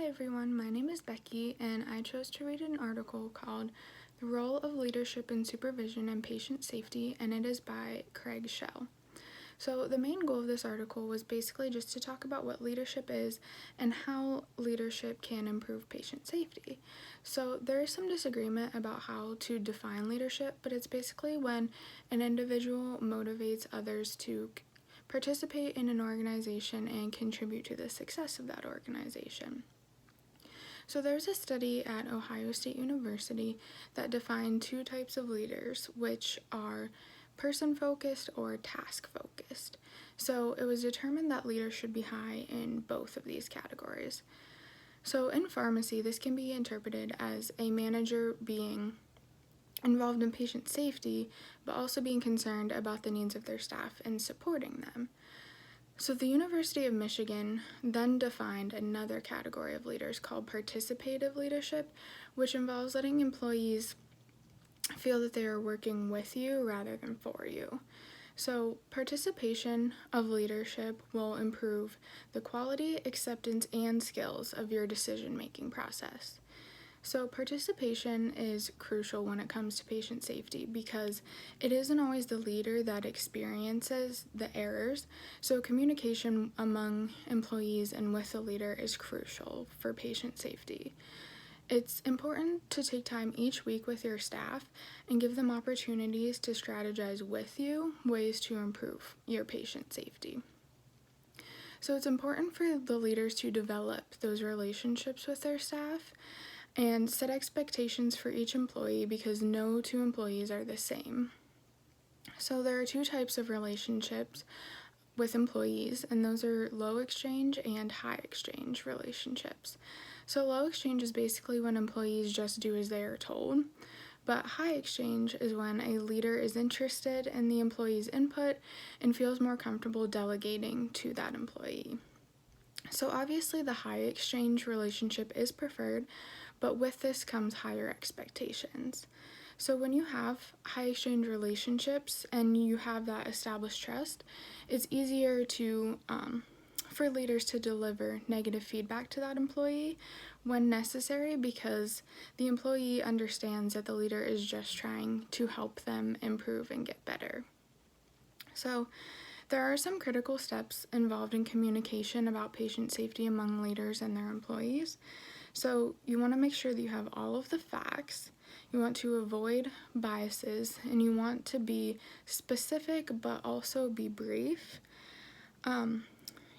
everyone, my name is Becky, and I chose to read an article called The Role of Leadership in Supervision and Patient Safety, and it is by Craig Shell. So the main goal of this article was basically just to talk about what leadership is and how leadership can improve patient safety. So there is some disagreement about how to define leadership, but it's basically when an individual motivates others to participate in an organization and contribute to the success of that organization. So there's a study at Ohio State University that defined two types of leaders, which are person-focused or task-focused. So it was determined that leaders should be high in both of these categories. So in pharmacy, this can be interpreted as a manager being involved in patient safety, but also being concerned about the needs of their staff and supporting them. So the University of Michigan then defined another category of leaders called participative leadership, which involves letting employees feel that they are working with you rather than for you. So participation of leadership will improve the quality, acceptance, and skills of your decision-making process. So participation is crucial when it comes to patient safety because it isn't always the leader that experiences the errors, so communication among employees and with the leader is crucial for patient safety. It's important to take time each week with your staff and give them opportunities to strategize with you ways to improve your patient safety. So it's important for the leaders to develop those relationships with their staff and set expectations for each employee because no two employees are the same. So there are two types of relationships with employees, and those are low exchange and high exchange relationships. So low exchange is basically when employees just do as they are told, but high exchange is when a leader is interested in the employee's input and feels more comfortable delegating to that employee. So obviously the high exchange relationship is preferred, but with this comes higher expectations. So when you have high exchange relationships and you have that established trust, it's easier to for leaders to deliver negative feedback to that employee when necessary because the employee understands that the leader is just trying to help them improve and get better. So there are some critical steps involved in communication about patient safety among leaders and their employees. So you want to make sure that you have all of the facts, you want to avoid biases, and you want to be specific but also be brief.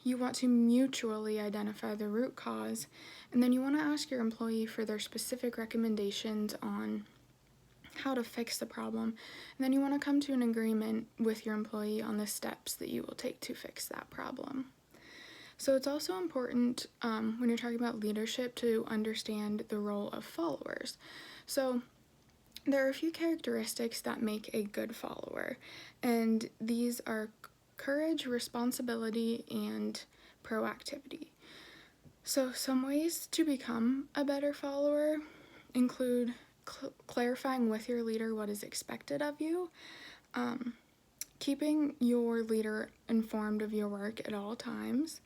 You want to mutually identify the root cause, and then you want to ask your employee for their specific recommendations on how to fix the problem, and then you want to come to an agreement with your employee on the steps that you will take to fix that problem. So it's also important when you're talking about leadership to understand the role of followers. So there are a few characteristics that make a good follower, and these are courage, responsibility, and proactivity. So some ways to become a better follower include clarifying with your leader what is expected of you, keeping your leader informed of your work at all times,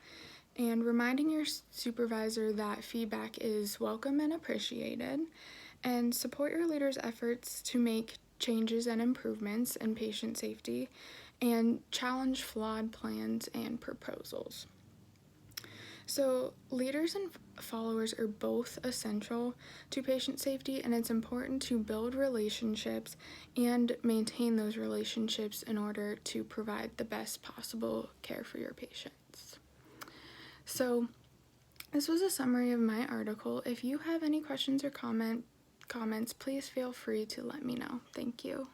and reminding your supervisor that feedback is welcome and appreciated, and support your leader's efforts to make changes and improvements in patient safety, and challenge flawed plans and proposals. So leaders and followers are both essential to patient safety, and it's important to build relationships and maintain those relationships in order to provide the best possible care for your patients. So this was a summary of my article. If you have any questions or comments, please feel free to let me know. Thank you.